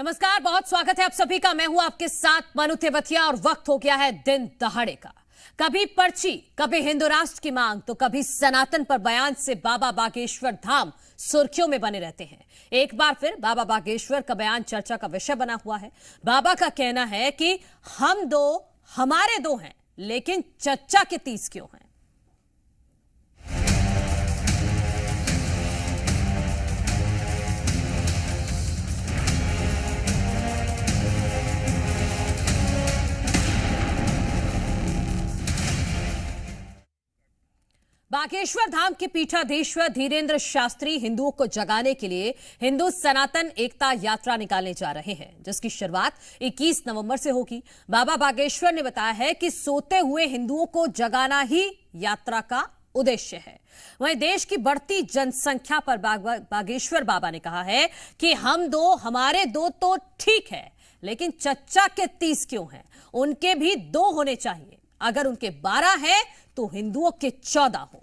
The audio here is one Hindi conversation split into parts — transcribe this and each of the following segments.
नमस्कार, बहुत स्वागत है आप सभी का। मैं हूं आपके साथ मनु तेवतिया और वक्त हो गया है दिन दहाड़े का। कभी पर्ची, कभी हिंदू राष्ट्र की मांग, तो कभी सनातन पर बयान से बाबा बागेश्वर धाम सुर्खियों में बने रहते हैं। एक बार फिर बाबा बागेश्वर का बयान चर्चा का विषय बना हुआ है। बाबा का कहना है कि हम दो, हमारे दो हैं, लेकिन चच्चा के 30 क्यों हैं। बागेश्वर धाम के पीठाधीश्वर धीरेन्द्र शास्त्री हिंदुओं को जगाने के लिए हिंदू सनातन एकता यात्रा निकालने जा रहे हैं, जिसकी शुरुआत 21 नवंबर से होगी। बाबा बागेश्वर ने बताया है कि सोते हुए हिंदुओं को जगाना ही यात्रा का उद्देश्य है। वहीं देश की बढ़ती जनसंख्या पर बागेश्वर बाबा ने कहा है कि हम दो, हमारे दो तो ठीक है, लेकिन चच्चा के 30 क्यों हैं। उनके भी 2 होने चाहिए। अगर उनके 12 हैं तो हिंदुओं के 14 हो।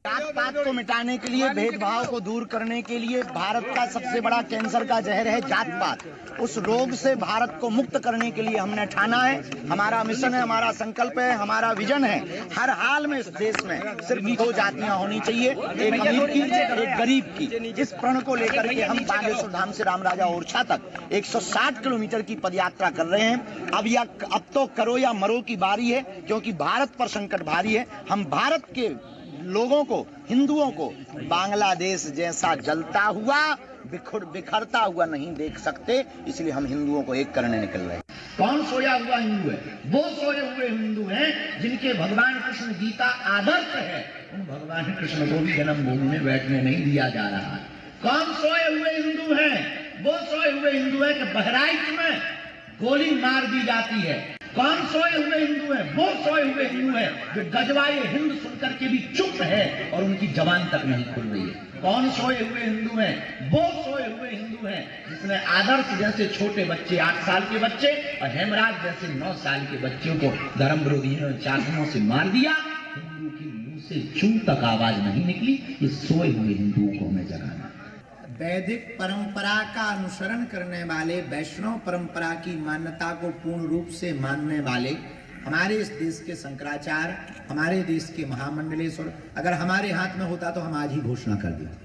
जात पात को मिटाने के लिए, भेदभाव को दूर करने के लिए भारत का सबसे बड़ा कैंसर का जहर है जात पात। उस रोग से भारत को मुक्त करने के लिए हमने ठाना है। हमारा मिशन है, हमारा संकल्प है, हमारा विजन है। हर हाल में इस देश में सिर्फ 2 जातियां होनी चाहिए, एक अमीर की, एक गरीब की। इस प्रण को लेकर के हम बागेश्वर धाम से रामराजा ओरछा तक 160 किलोमीटर की पदयात्रा कर रहे हैं। अब तो करो या मरो की बारी है, क्योंकि भारत पर संकट भारी है। हम भारत के लोगों को, हिंदुओं को बांग्लादेश जैसा जलता हुआ, बिखरता हुआ नहीं देख सकते। इसलिए हम हिंदुओं को एक करने निकल रहे हैं। कौन सोया हुआ हिंदू है? वो सोए हुए हिंदू हैं जिनके भगवान कृष्ण गीता आदर्श है। उन भगवान कृष्ण को भी जन्मभूमि में बैठने नहीं दिया जा रहा है। कौन सोए हुए हिंदू हैं? वो सोए हुए हिंदू है कि बहराइच में गोली मार दी जाती है। कौन सोए हुए हिंदू है? वो सोए हुए हिंदू है जो गजवाए हिंद सुनकर के भी चुप है और उनकी जबान तक नहीं खुल रही है। कौन सोए हुए हिंदू है? वो सोए हुए हिंदू है जिसने आदर्श जैसे छोटे बच्चे, 8 साल के बच्चे और हेमराज जैसे 9 साल के बच्चों को धर्म विरोधियों ने चाकुओं से मार दिया। हिंदू की मुंह से चूं तक आवाज नहीं निकली। ये सोए हुए हिंदुओं को हमें जगाना। वैदिक परंपरा का अनुसरण करने वाले, वैष्णव परंपरा की मान्यता को पूर्ण रूप से मानने वाले हमारे इस देश के शंकराचार्य, हमारे देश के महामंडलेश्वर, अगर हमारे हाथ में होता तो हम आज ही घोषणा कर देते।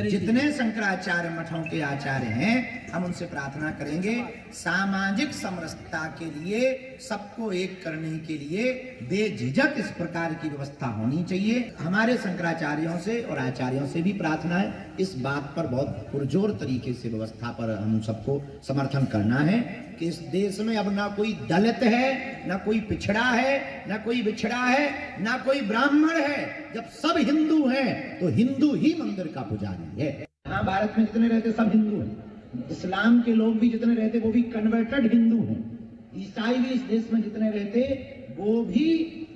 जितने शंकराचार्य मठों के आचार्य हैं, हम उनसे प्रार्थना करेंगे सामाजिक समरसता के लिए, सबको एक करने के लिए बेझिझक इस प्रकार की व्यवस्था होनी चाहिए। हमारे शंकराचार्यों से और आचार्यों से भी प्रार्थना है, इस बात पर बहुत पुरजोर तरीके से व्यवस्था पर हम सबको समर्थन करना है कि इस देश में अब ना कोई दलित है, ना कोई पिछड़ा है, ना कोई बिछड़ा है, ना कोई ब्राह्मण है। जब सब हिंदू हैं तो हिंदू ही मंदिर का पुजारी है। यहाँ भारत में जितने रहते सब हिंदू हैं। इस्लाम के लोग भी जितने रहते वो भी कन्वर्टेड हिंदू हैं। ईसाई भी इस देश में जितने रहते वो भी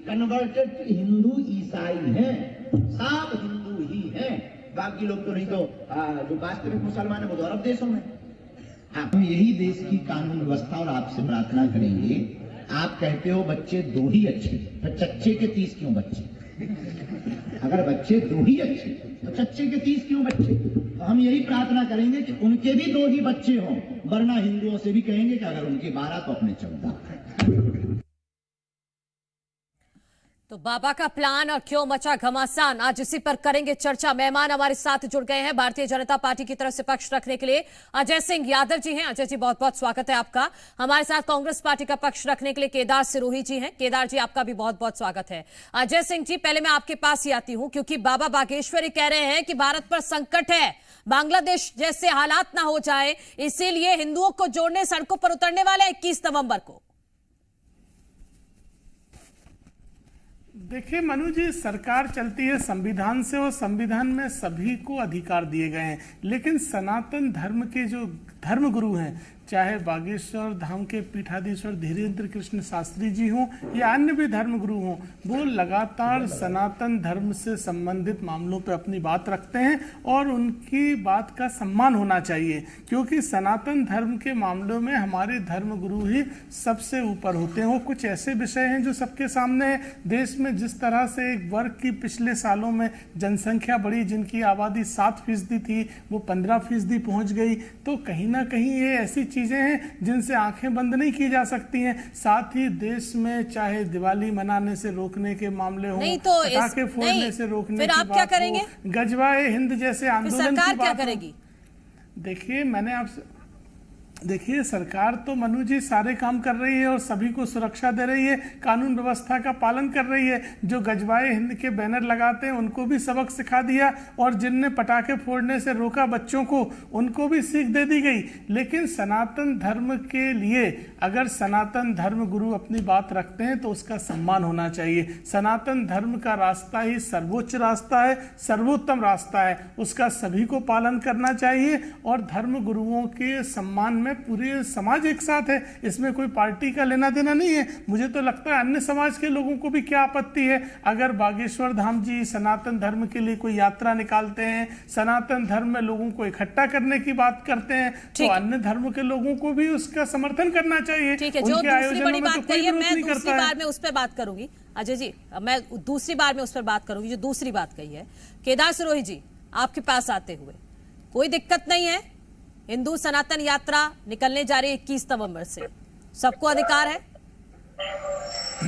कन्वर्टेड हिंदू ईसाई हैं। सब हिंदू ही हैं। बाकी लोग तो नहीं तो जो वास्तविक मुसलमान है वो तो अरब देशों में। हम यही देश की कानून व्यवस्था और आपसे प्रार्थना करेंगे। आप कहते हो बच्चे 2 ही अच्छे, तो चच्चे के 30 क्यों बच्चे? अगर बच्चे 2 ही अच्छे तो चच्चे के 30 क्यों बच्चे? तो हम यही प्रार्थना करेंगे कि उनके भी 2 ही बच्चे हों, वरना हिंदुओं से भी कहेंगे कि अगर उनके 12 तो अपने 14। तो बाबा का प्लान और क्यों मचा घमासान, आज इसी पर करेंगे चर्चा। मेहमान हमारे साथ जुड़ गए हैं भारतीय जनता पार्टी की तरफ से पक्ष रखने के लिए अजय सिंह यादव जी हैं। अजय जी, बहुत बहुत स्वागत है आपका। हमारे साथ कांग्रेस पार्टी का पक्ष रखने के लिए केदार सिरोही जी हैं। केदार जी, आपका भी बहुत बहुत स्वागत है। अजय सिंह जी, पहले मैं आपके पास ही आती हूं, क्योंकि बाबा बागेश्वर कह रहे हैं कि भारत पर संकट है, बांग्लादेश जैसे हालात ना हो जाए, इसीलिए हिंदुओं को जोड़ने सड़कों पर उतरने वाले 21 नवंबर को। देखिए मनु जी, सरकार चलती है संविधान से और संविधान में सभी को अधिकार दिए गए हैं, लेकिन सनातन धर्म के जो धर्मगुरु हैं चाहे बागेश्वर धाम के पीठाधीश्वर धीरेन्द्र कृष्ण शास्त्री जी हों या अन्य भी धर्मगुरु हों, वो लगातार सनातन धर्म से संबंधित मामलों पे अपनी बात रखते हैं और उनकी बात का सम्मान होना चाहिए, क्योंकि सनातन धर्म के मामलों में हमारे धर्मगुरु ही सबसे ऊपर होते हैं। वो कुछ ऐसे विषय हैं जो सबके सामने है। देश में जिस तरह से एक वर्ग की पिछले सालों में जनसंख्या बढ़ी, जिनकी आबादी 7% थी, वो 15% पहुंच गई, तो कहीं ना कहीं ये ऐसी चीजें हैं जिनसे आंखें बंद नहीं की जा सकती हैं। साथ ही देश में चाहे दिवाली मनाने से रोकने के मामले हो, पटाखे फोड़ने से रोकने की बात हो, गजवाए हिंद जैसे आंदोलन की बात करेगी। देखिए सरकार तो मनु जी सारे काम कर रही है और सभी को सुरक्षा दे रही है, कानून व्यवस्था का पालन कर रही है। जो गजवाए हिंद के बैनर लगाते हैं उनको भी सबक सिखा दिया, और जिनने पटाखे फोड़ने से रोका बच्चों को, उनको भी सीख दे दी गई। लेकिन सनातन धर्म के लिए अगर सनातन धर्म गुरु अपनी बात रखते हैं तो उसका सम्मान होना चाहिए। सनातन धर्म का रास्ता ही सर्वोच्च रास्ता है, सर्वोत्तम रास्ता है, उसका सभी को पालन करना चाहिए। और धर्म गुरुओं के सम्मान में पूरे समाज एक साथ है, इसमें कोई पार्टी का लेना देना नहीं है। मुझे तो लगता है अन्य समाज के लोगों को भी क्या आपत्ति है अगर बागेश्वर धाम जी सनातन धर्म के लिए कोई यात्रा निकालते हैं, सनातन धर्म में लोगों को इकट्ठा करने की बात करते हैं, तो अन्य धर्म के लोगों को भी उसका समर्थन करना चाहिए। ठीक है, जो दूसरी बड़ी बात कही है, मैं दूसरी बार में उस पर बात करूंगी। अजय जी, मैं दूसरी बार में उस पर बात करूंगी। जो दूसरी बात कही है केदार सिरोही जी, आपके पास आते हुए कोई दिक्कत नहीं है, हिंदू सनातन यात्रा निकलने जा रही है 21 नवंबर से, सबको अधिकार है।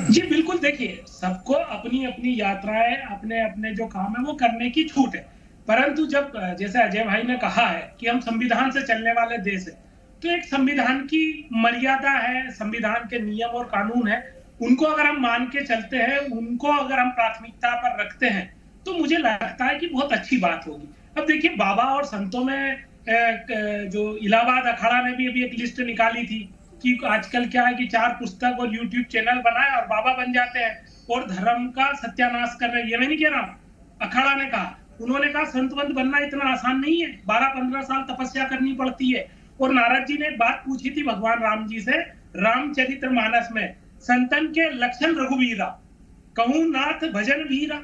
जी बिल्कुल, देखिए सबको अपनी अपनी यात्राएं, अपने अपने जो काम है वो करने की छूट है, परंतु जब जैसे अजय भाई ने कहा है कि हम संविधान से चलने वाले देश है, तो एक संविधान की मर्यादा है, संविधान के नियम और कानून है, उनको अगर हम मान के चलते हैं, उनको अगर हम प्राथमिकता पर रखते हैं, तो मुझे लगता है कि बहुत अच्छी बात होगी। अब देखिए बाबा और संतों में जो इलाहाबाद अखाड़ा ने भी अभी एक लिस्ट निकाली थी कि आजकल क्या है कि 4 पुस्तक और YouTube चैनल बनाए और बाबा बन जाते हैं और धर्म का सत्यानाश कर रहे हैं। ये मैं नहीं कह रहा, अखाड़ा ने कहा, उन्होंने कहा संतवंत बनना इतना आसान नहीं है, 12-15 साल तपस्या करनी पड़ती है। और नारद जी ने एक बात पूछी थी भगवान राम जी से रामचरितमानस में, संतन के लक्षण रघुवीरा कहूं नाथ भजन वीरा।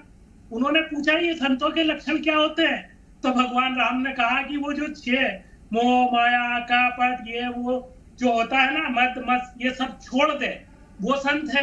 उन्होंने पूछा ये संतों के लक्षण क्या होते हैं, तो भगवान राम ने कहा कि वो जो 6 मोह माया का पद, ये वो जो होता है ना, मत मत, ये सब छोड़ दे, वो संत है,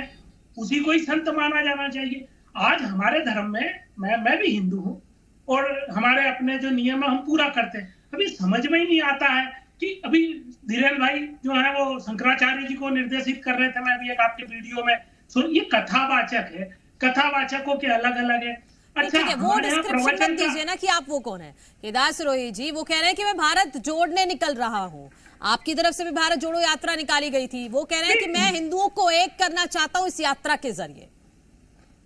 उसी को ही संत माना जाना चाहिए। आज हमारे धर्म में मैं भी हिंदू हूँ और हमारे अपने जो नियम है हम पूरा करते हैं। अभी समझ में ही नहीं आता है कि अभी धीरेन्द्र भाई जो है वो शंकराचार्य जी को निर्देशित कर रहे थे, मैं अभी एक आपके वीडियो में सुन, ये कथावाचक है, कथावाचकों के अलग अलग है। अच्छा, वो डिस्क्रिप्शन मत दीजिए ना कि आप वो कौन है। केदार सिरोही जी वो कह रहे हैं कि मैं भारत जोड़ने निकल रहा हूँ, आपकी तरफ से भी भारत जोड़ो यात्रा निकाली गई थी, वो कह रहे हैं कि मैं हिंदुओं को एक करना चाहता हूँ इस यात्रा के जरिए।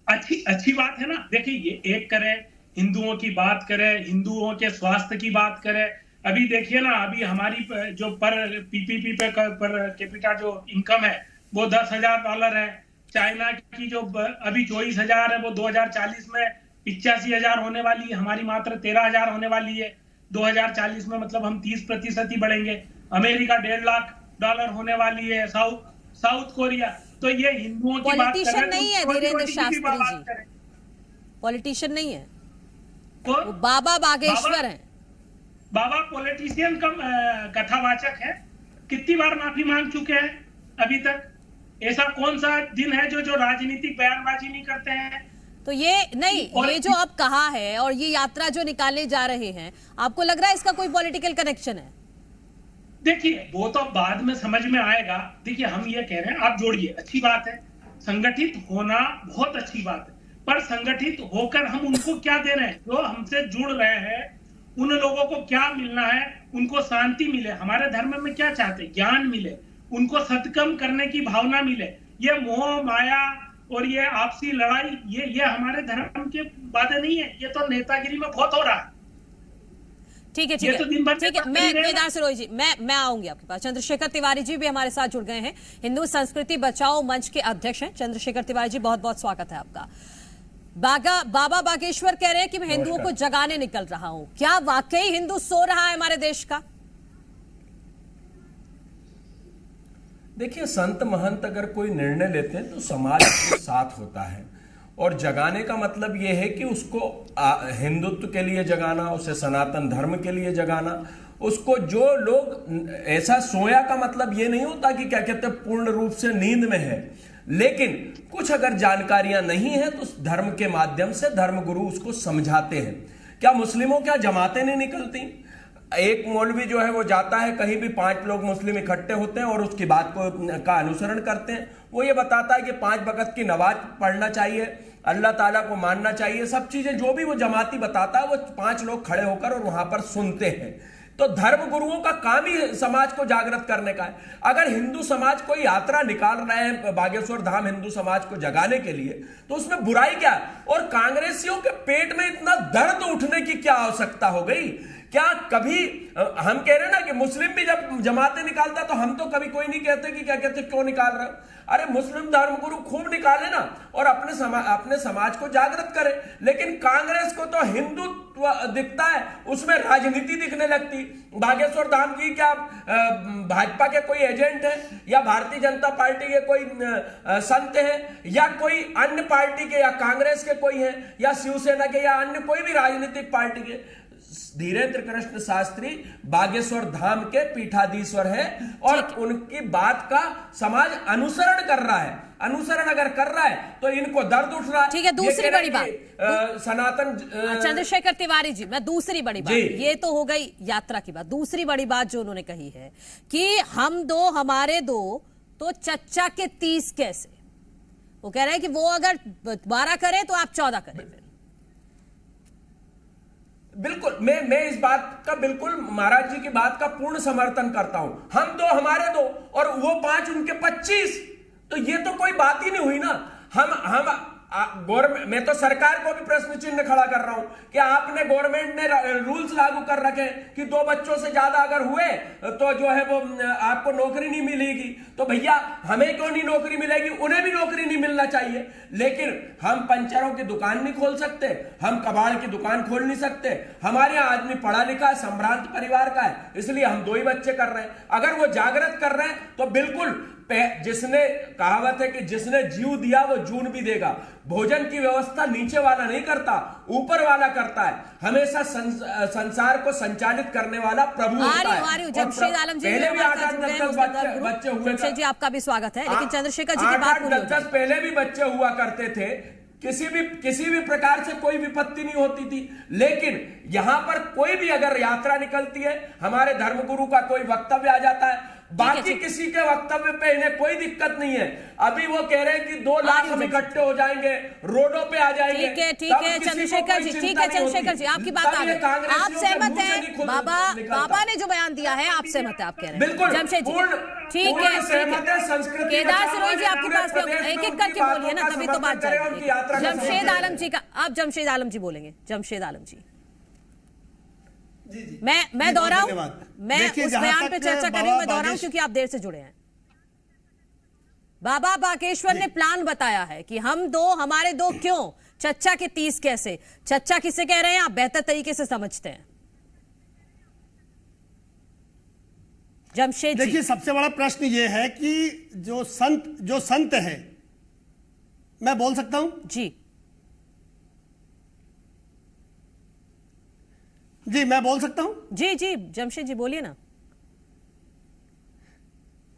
अच्छी बात है ना, देखिए ये एक करें, हिंदुओं की बात करें, हिंदुओं के स्वास्थ्य की बात करें। अभी देखिए ना, अभी हमारी जो पर पीपीपी पे पर कैपिटा जो इनकम है वो $10,000 है। चाइना की जो अभी 24,000 है वो 2040 में 85,000 होने वाली है, हमारी मात्र 13,000 होने वाली है 2040 में, मतलब हम 30% ही बढ़ेंगे। अमेरिका $1.5 लाख होने वाली है, साउथ कोरिया। तो ये हिंदुओं की बात पॉलिटिशियन नहीं है धीरेन्द्र शास्त्री जी, पॉलिटिशियन नहीं है, वो बाबा बागेश्वर हैं। बाबा पॉलिटिशियन कम कथावाचक है। कितनी बार माफी मांग चुके हैं अभी तक? ऐसा कौन सा दिन है जो राजनीतिक बयानबाजी नहीं करते हैं? तो ये नहीं, ये जो आप कहा है और ये यात्रा जो निकालने जा रहे हैं, आपको लग रहा है इसका कोई पॉलिटिकल कनेक्शन है? देखिए वो तो बाद में समझ में आएगा। देखिए हम ये कह रहे हैं, आप जोड़िए, अच्छी बात है, संगठित होना बहुत अच्छी बात है, पर संगठित होकर हम उनको क्या दे रहे हैं? जो हमसे जुड़ रहे हैं उन लोगों को क्या मिलना है? उनको शांति मिले। हमारे धर्म में क्या चाहते हैं? ज्ञान मिले, उनको सत्कर्म करने की भावना मिले। ये मोह माया और ये आपसी लड़ाई, ये हमारे धर्म के बातें नहीं है, ये तो नेतागिरी में बहुत हो रहा है। ठीक है, ठीक है, मैं केदार सिरोही जी, मैं आऊंगी आपके पास। चंद्रशेखर तिवारी जी भी हमारे साथ जुड़ गए हैं, हिंदू संस्कृति बचाओ मंच के अध्यक्ष हैं। चंद्रशेखर तिवारी जी, बहुत बहुत स्वागत है आपका। बाबा बागेश्वर कह रहे हैं कि मैं हिंदुओं को जगाने निकल रहा हूं, क्या वाकई हिंदू सो रहा है हमारे देश का? देखिए, संत महंत अगर कोई निर्णय लेते हैं तो समाज के साथ होता है, और जगाने का मतलब यह है कि उसको हिंदुत्व के लिए जगाना, उसे सनातन धर्म के लिए जगाना। उसको जो लोग ऐसा सोया का मतलब ये नहीं होता कि क्या कहते हैं पूर्ण रूप से नींद में है, लेकिन कुछ अगर जानकारियां नहीं है तो धर्म के माध्यम से धर्मगुरु उसको समझाते हैं। क्या मुस्लिमों क्या जमातें नहीं निकलती? एक मौलवी जो है वो जाता है कहीं भी, 5 लोग मुस्लिम इकट्ठे होते हैं और उसकी बात का अनुसरण करते हैं। वो ये बताता है कि 5 वक्त की नमाज पढ़ना चाहिए, अल्लाह ताला को मानना चाहिए, सब चीजें जो भी वो जमाती बताता है वो 5 लोग खड़े होकर और वहां पर सुनते हैं। तो धर्म गुरुओं का काम ही समाज को जागृत करने का है। अगर हिंदू समाज कोई यात्रा निकाल रहे हैं बागेश्वर धाम हिंदू समाज को जगाने के लिए, तो उसमें बुराई क्या है? और कांग्रेसियों के पेट में इतना दर्द उठने की क्या आवश्यकता हो गई? क्या कभी हम कह रहे हैं ना कि मुस्लिम भी जब जमातें निकालता तो हम तो कभी कोई नहीं कहते कि क्या कहते क्यों निकाल रहे हो? अरे मुस्लिम धर्मगुरु खूब निकाले ना और अपने समाज को जागृत करे। लेकिन कांग्रेस को तो हिंदुत्व दिखता है, उसमें राजनीति दिखने लगती। बागेश्वर धाम जी क्या भाजपा के कोई एजेंट है, या भारतीय जनता पार्टी के कोई संत है, या कोई अन्य पार्टी के, या कांग्रेस के कोई है, या शिवसेना के, या अन्य कोई भी राजनीतिक पार्टी के? धीरेन्द्र कृष्ण शास्त्री बागेश्वर धाम के पीठाधीश्वर है और उनकी बात का समाज अनुसरण कर रहा है। अनुसरण अगर कर रहा है तो इनको दर्द उठ रहा है। ठीक है, दूसरी बड़ी बात सनातन चंद्रशेखर तिवारी जी, मैं दूसरी बड़ी बात, ये तो हो गई यात्रा की बात। दूसरी बड़ी बात जो उन्होंने कही है कि हम दो हमारे दो, तो चच्चा के 30 कैसे? वो कह रहे हैं कि वो अगर 12 करे तो आप 14 करें। बिल्कुल, मैं इस बात का बिल्कुल महाराज जी की बात का पूर्ण समर्थन करता हूं। हम 2 हमारे 2 और वो 5 उनके 25, तो ये तो कोई बात ही नहीं हुई ना। हम गवर्नमेंट, मैं तो सरकार को भी प्रश्न चिन्ह खड़ा कर रहा हूं कि आपने गवर्नमेंट ने रूल्स लागू कर रखे कि 2 बच्चों से ज्यादा अगर हुए तो जो है वो आपको नौकरी नहीं मिलेगी। तो भैया हमें क्यों नहीं नौकरी मिलेगी? उन्हें भी नौकरी नहीं मिलना चाहिए। लेकिन हम पंचरों की दुकान नहीं खोल सकते, हम कबाड़ की दुकान खोल नहीं सकते। हमारे यहाँ आदमी पढ़ा लिखा है, संभ्रांत परिवार का है, इसलिए हम 2 ही बच्चे कर रहे हैं। अगर वो जागृत कर रहे हैं तो बिल्कुल, जिसने कहावत है कि जिसने जीव दिया वो जून भी देगा। भोजन की व्यवस्था नीचे वाला नहीं करता, ऊपर वाला करता है। हमेशा संसार को संचालित करने वाला प्रभु होता है। जमशेद आलम जी, पहले भी 8-10 बच्चे हुए। जमशेद जी आपका भी स्वागत है, लेकिन चंद्रशेखर जी की बात 8-10 पहले भी बच्चे हुआ करते थे, किसी भी प्रकार से कोई विपत्ति नहीं होती थी। लेकिन यहां पर कोई भी अगर यात्रा निकलती है, हमारे धर्मगुरु का कोई वक्तव्य आ जाता है, बाकी किसी के वक्तव्य पे इन्हें कोई दिक्कत नहीं है। अभी वो कह रहे हैं कि 2 लाख हम इकट्ठे हो जाएंगे, रोडों पे आ जाएंगे। ठीक है चंद्रशेखर जी, ठीक है चंद्रशेखर जी, आपकी बात आ गई। आप सहमत हैं? बाबा ने जो बयान दिया है आप सहमत है? आप कह रहे हैं बिल्कुल जमशेद जी, ठीक है। केदार सिरोही जी आपके पास एक एक करके बोलिए ना, तभी तो बात जाएगी। जमशेद आलम जी का, आप जमशेद आलम जी बोलेंगे। जमशेद आलम जी, मैं दोहराऊं, मैं उस बयान पे चर्चा कर रही हूं, मैं दोहराऊं क्योंकि आप देर से जुड़े हैं। बाबा बागेश्वर ने प्लान बताया है कि हम 2 हमारे 2 क्यों, चच्चा के 30 कैसे? चच्चा किसे कह रहे हैं आप बेहतर तरीके से समझते हैं। जमशेद जी, देखिए, सबसे बड़ा प्रश्न यह है कि जो संत है, मैं बोल सकता हूं जी, मैं बोल सकता हूं जी जमशेद जी बोलिए ना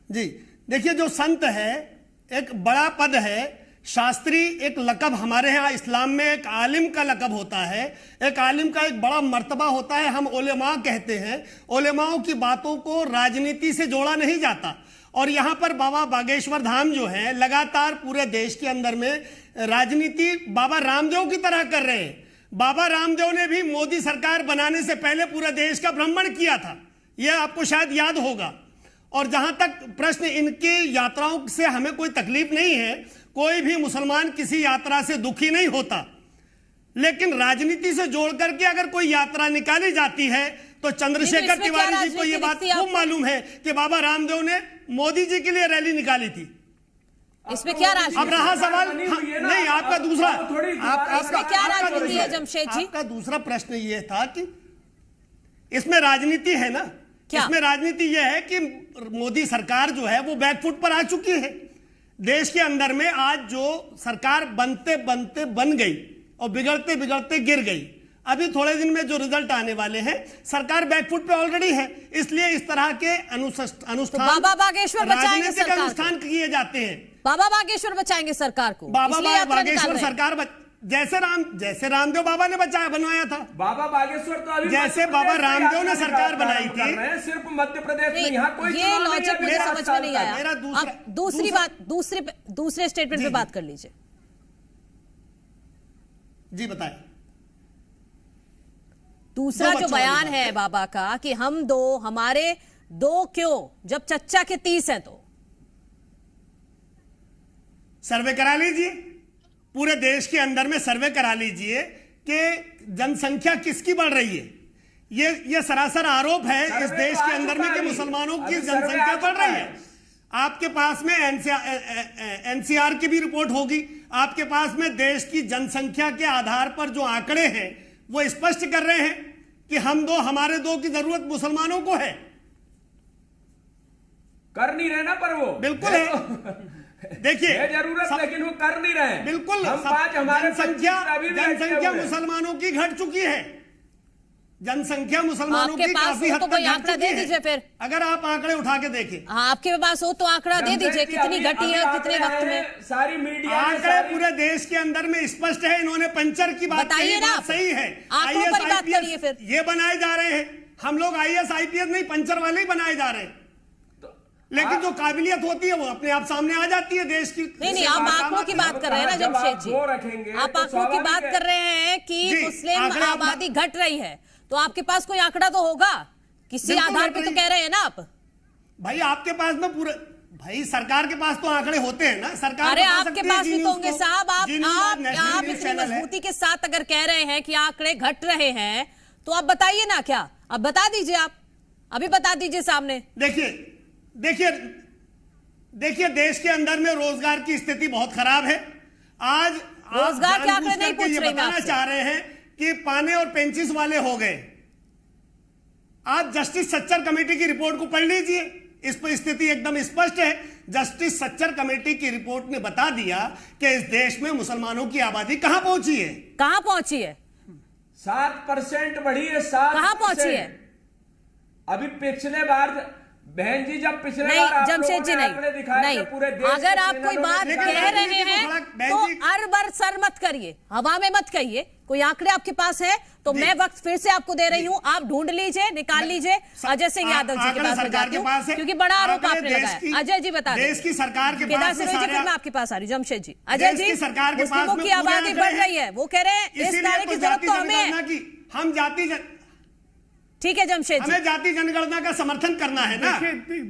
जी। देखिए, जो संत है एक बड़ा पद है। शास्त्री एक लकब हमारे यहाँ इस्लाम में एक आलिम का लकब होता है, एक आलिम का एक बड़ा मर्तबा होता है। हम उलेमा कहते हैं। उलेमाओं की बातों को राजनीति से जोड़ा नहीं जाता। और यहाँ पर बाबा बागेश्वर धाम जो है, लगातार पूरे देश के अंदर में राजनीति बाबा रामदेव की तरह कर रहे हैं। बाबा रामदेव ने भी मोदी सरकार बनाने से पहले पूरे देश का भ्रमण किया था, यह आपको शायद याद होगा। और जहां तक प्रश्न इनकी यात्राओं से हमें कोई तकलीफ नहीं है, कोई भी मुसलमान किसी यात्रा से दुखी नहीं होता। लेकिन राजनीति से जोड़ करके अगर कोई यात्रा निकाली जाती है तो चंद्रशेखर तिवारी जी को यह बात खूब मालूम है कि बाबा रामदेव ने मोदी जी के लिए रैली निकाली थी। इसमें क्या राजनीति? अब रहा सवाल नहीं, आपका दूसरा, इसमें क्या राजनीति है जमशेद जी? आपका दूसरा प्रश्न यह था कि इसमें राजनीति है ना, क्या? इसमें राजनीति यह है कि मोदी सरकार जो है वो बैकफुट पर आ चुकी है। देश के अंदर में आज जो सरकार बनते बनते बन गई और बिगड़ते बिगड़ते गिर गई, अभी थोड़े दिन में जो रिजल्ट आने वाले हैं, सरकार बैकफुट पे ऑलरेडी है। इसलिए इस तरह के अनुष्ठान, बाबा बागेश्वर बचाएंगे राजनीतिक सरकार अनुष्ठान किए जाते हैं। बाबा बागेश्वर बचाएंगे सरकार को, बाबा इसलिए यात्रा बागेश्वर निकाल रहे हैं। सरकार जैसे रामदेव बाबा ने बनवाया था, बाबा बागेश्वर तो अभी जैसे बाबा रामदेव ने सरकार बनाई थी, सिर्फ मध्य प्रदेश में, यहाँ कोई ये लॉजिक मुझे समझ में नहीं आया। मेरा आप दूसरी बात, दूसरे स्टेटमेंट पे बात कर लीजिए जी बताएं। दूसरा जो बयान है बाबा का कि हम दो, हमारे दो क्यों, जब चच्चा के 30 है तो सर्वे करा लीजिए, पूरे देश के अंदर में सर्वे करा लीजिए कि जनसंख्या किसकी बढ़ रही है। ये सरासर आरोप है इस देश के अंदर में कि मुसलमानों की जनसंख्या बढ़ रही है। आपके पास में एनसीआर की भी रिपोर्ट होगी, आपके पास में देश की जनसंख्या के आधार पर जो आंकड़े हैं वो स्पष्ट कर रहे हैं कि हमारे दो की जरूरत मुसलमानों को है। कर नहीं रहे ना, पर वो बिल्कुल है। देखिए जरूरत, लेकिन वो कर नहीं रहे। बिल्कुल, हमारे जनसंख्या मुसलमानों की घट चुकी है। जनसंख्या मुसलमानों की काफी हद तक घट चुकी है। दीजिए फिर, अगर आप आंकड़े उठा के देखें, आपके पास हो तो आंकड़ा दे दीजिए, कितनी घटी है कितने वक्त में। सारी मीडिया आंकड़े पूरे देश के अंदर में स्पष्ट है। इन्होंने पंचर की बात बताइए ना, सही है, आंकड़ों पर बात करिए फिर। ये बनाए जा रहे हैं, हम लोग IAS IPS नहीं, पंचर वाले ही बनाए जा रहे हैं। लेकिन जो काबिलियत होती है वो अपने आप सामने आ जाती है देश की। नहीं, आप आंकड़ों की बात कर रहे हैं ना जमशेद जी, आप आंकड़ों की बात कर रहे हैं कि मुस्लिम आबादी घट रही है, तो आपके पास कोई आंकड़ा तो होगा, किसी आधार पे तो कह रहे हैं ना आप। भाई आपके पास में पूरे, भाई सरकार के पास तो आंकड़े होते हैं ना, सरकार। अरे आपके पास भी तो होंगे साहब, आप इतनी मजबूती के साथ अगर कह रहे हैं कि आंकड़े घट रहे हैं तो आप बताइए ना, क्या अब बता दीजिए, आप अभी बता दीजिए सामने। देखिए देश के अंदर में रोजगार की स्थिति बहुत खराब है। आज रोजगार के आंकड़े नहीं पूछ रहे, बताना चाह रहे हैं कि पाने और पेंचिस वाले हो गए। आप जस्टिस सच्चर कमेटी की रिपोर्ट को पढ़ लीजिए, इस पर स्थिति एकदम स्पष्ट है। जस्टिस सच्चर कमेटी की रिपोर्ट ने बता दिया कि इस देश में मुसलमानों की आबादी कहां पहुंची है। कहां पहुंची है? 7% बढ़ी है। 7 कहां पहुंची है? अभी पिछले बार बहन जी, जब पिछले नहीं जमशेद जी, नहीं, अगर आप कोई बात कह रहे हैं तो अरबर सर मत करिए, हवा में मत कहिए। कोई आंकड़े आपके पास है तो मैं वक्त फिर से आपको दे रही हूँ, आप ढूंढ लीजिए, निकाल लीजिए। अजय सिंह यादव जी के पास में जाती हूँ, क्योंकि बड़ा आरोप आपने लगाया। अजय जी बता दें, देश की सरकार के पास से फिर मैं आपके पास आ रही हूँ। जमशेद जी, अजय जी, मुस्लिमों की आबादी बढ़ रही है, वो कह रहे हैं इस नारे की जरूरत तो हमें है। हम जाति, ठीक है जमशेद जी, हमें जाति जनगणना का समर्थन करना है ना।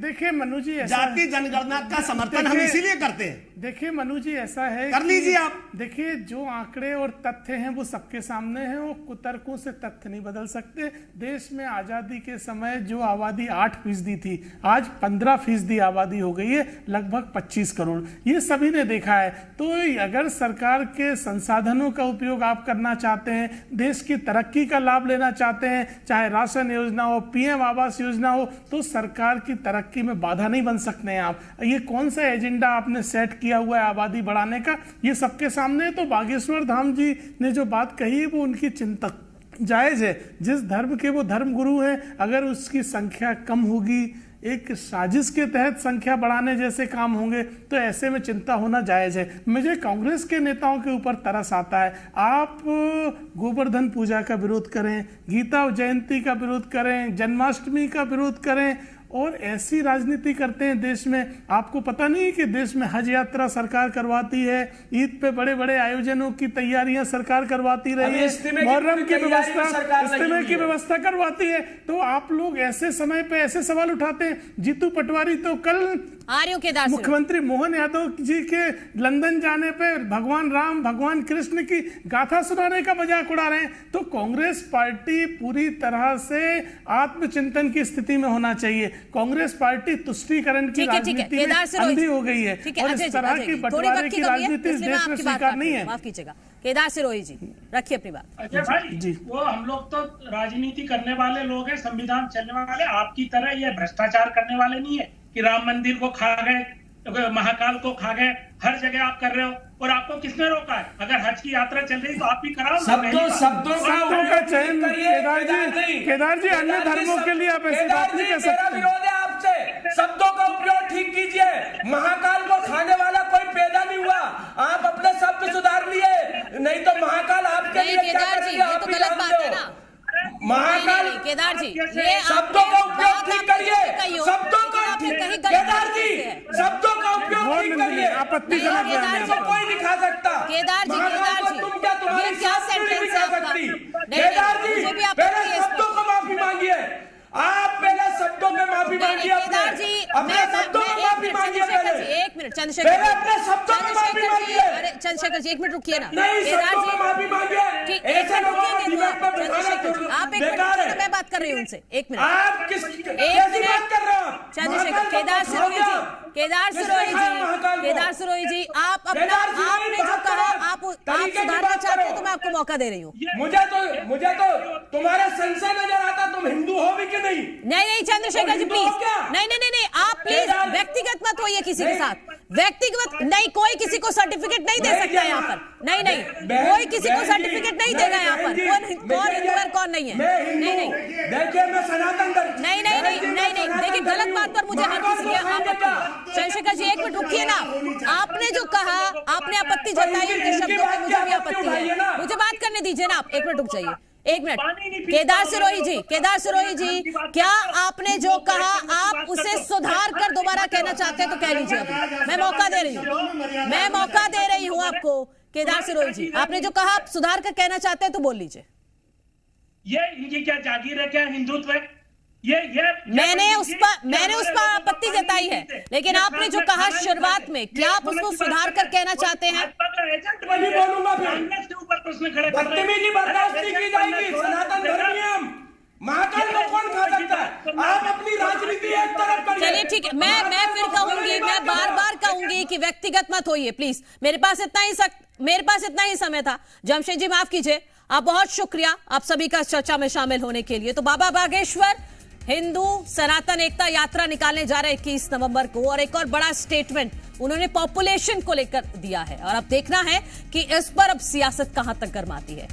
देखिए मनु जी, जाति जनगणना का समर्थन हम इसीलिए करते हैं। देखिए मनु जी, ऐसा है, कर लीजिए आप। देखिए जो आंकड़े और तथ्य हैं वो सबके सामने हैं, वो कुतर्कों से तथ्य नहीं बदल सकते। देश में आजादी के समय जो आबादी 8% थी, आज 15% आबादी हो गई है, लगभग 25 करोड़। ये सभी ने देखा है। तो अगर सरकार के संसाधनों का उपयोग आप करना चाहते हैं, देश की तरक्की का लाभ लेना चाहते हैं, चाहे राशन योजना हो, PM आवास योजना हो, तो सरकार की तरक्की में बाधा नहीं बन सकते हैं आप। ये कौन सा एजेंडा आपने सेट किया हुआ है आबादी बढ़ाने का, ये सबके सामने है। तो बागेश्वर धाम जी ने जो बात कही है वो उनकी चिंता जायज है। जिस धर्म के वो धर्म गुरु हैं, अगर उसकी संख्या कम होगी, एक साजिश के तहत संख्या बढ़ाने जैसे काम होंगे, तो ऐसे में चिंता होना जायज है। मुझे कांग्रेस के नेताओं के ऊपर तरस आता है। आप गोवर्धन पूजा का विरोध करें, गीता जयंती का विरोध करें, जन्माष्टमी का विरोध करें, और ऐसी राजनीति करते हैं देश में। आपको पता नहीं कि देश में हज यात्रा सरकार करवाती है, ईद पे बड़े बड़े आयोजनों की तैयारियां सरकार करवाती रही है, मुहर्रम की व्यवस्था, इज्तिमा की व्यवस्था करवाती है। तो आप लोग ऐसे समय पे ऐसे सवाल उठाते हैं। जीतू पटवारी तो कल मुख्यमंत्री मोहन यादव जी के लंदन जाने पे भगवान राम, भगवान कृष्ण की गाथा सुनाने का मजाक उड़ा रहे हैं। तो कांग्रेस पार्टी पूरी तरह से आत्मचिंतन की स्थिति में होना चाहिए। कांग्रेस पार्टी तुष्टीकरण की राजनीति में अंधी हो गई है और इस तरह की बंटवारे की राजनीति इस देश में स्वीकार नहीं है। माफ कीजिएगा केदार सिरोही जी, रखिए अपनी बात। अजय भाई, वो हम लोग तो राजनीति करने वाले लोग हैं, संविधान चलने वाले, आपकी तरह ये भ्रष्टाचार करने वाले नहीं है कि राम मंदिर को खा गए, महाकाल को खा गए, हर जगह आप कर रहे हो। और आपको किसने रोका है? अगर हज की यात्रा चल रही तो आप भी कराओ। शब्दों का चयन केदार जी अन्य धर्मों के लिए आप ऐसी बात नहीं कह सकते। विरोध है आपसे, शब्दों का उपयोग ठीक कीजिए। महाकाल को खाने वाला कोई पैदा नहीं हुआ, आप अपने शब्द सुधार लिए, नहीं तो महाकाल आपके लिए केदार जी ये तो गलत बात है ना। महाकाल केदार जी ये शब्दों का उपयोग ठीक करिए, शब्दों का केदार जी शब्दों का उपयोग ठीक करिए। आपत्तिजनक कोई नहीं खा सकता केदार जी, तुम क्या तुम्हारी क्या सेंटेंस नहीं खा सकती। नहीं, केदार जी मुझे भी पहले शब्दों को माफी मांगिए, आप पहले शब्दों में माफी मांगिए, केदार जी अपने शब्दों में माफी मांगिए। एक मिनट चंद्रशेखर पहले अपने शब्दों में माफी मांगिए। अरे चंद्रशेखर जी एक मिनट रुकिए ना। नहीं, केदार शब्दों में माफी मांगिए। ऐसे लोगों को दिमाग पर बिठाना आप एक मिनट, मैं बात कर रही हूँ उनसे, एक मिनट। आप कैसी बात कर रहे हो? चंद्रशेखर केदार सिरोही जी, केदार सिरोही जी, आप अपना आपने जो कहा आप सुधारना चाहते हैं तो मैं आपको मौका दे रही हूँ। मुझे तो तुम्हारा संशय नजर आता, तुम हिंदू हो भी कि नहीं? नहीं चंद्रशेखर जी प्लीज, नहीं आप प्लीज व्यक्तिगत मत होइए किसी के साथ, व्यक्तिगत नहीं, कोई किसी को सर्टिफिकेट नहीं दे सकता यहाँ पर। नहीं कोई किसी को सर्टिफिकेट नहीं देगा यहाँ पर, कौन हिंदू है कौन नहीं है। नहीं देखिए मैं सनातन धर्म नहीं देखिए गलत बात पर मुझे हर किसी की आपत्ति है। चंद्रशेखर जी एक मिनट रुकिए ना, आपने जो कहा आपने आपत्ति जताई उनके शब्दों पर, मुझे भी आपत्ति है, मुझे बात करने दीजिए ना। आप एक मिनट रुक जाइए, एक मिनट। केदार सिरोही जी क्या आपने जो कहा आप उसे सुधार कर दोबारा कहना चाहते हैं तो कह लीजिए। अभी मैं मौका दे रही हूँ आपको। केदार सिरोही जी आपने जो कहा आप सुधार कर कहना चाहते हैं तो बोल लीजिए। ये इनकी क्या जागीर है, क्या हिंदुत्व है? मैंने उस पर आपत्ति जताई है, लेकिन आपने जो कहा शुरुआत में, क्या आप उसको सुधार कर कहना चाहते हैं? बदतमीजी बर्दाश्त नहीं की जाएगी। सनातन धर्मी हम, महाकाल को कौन खा सकता है? आप अपनी राजनीति एक तरफ करिए। चलिए ठीक है, मैं फिर कहूंगी, मैं बार कहूंगी कि व्यक्तिगत मत होइए प्लीज। मेरे पास इतना ही समय था। जमशेद जी माफ कीजिए, आप बहुत शुक्रिया आप सभी का चर्चा में शामिल होने के लिए। तो बाबा बागेश्वर हिंदू सनातन एकता यात्रा निकालने जा रहे 21 नवंबर को, और एक और बड़ा स्टेटमेंट उन्होंने पॉपुलेशन को लेकर दिया है, और अब देखना है कि इस पर अब सियासत कहां तक गर्माती है।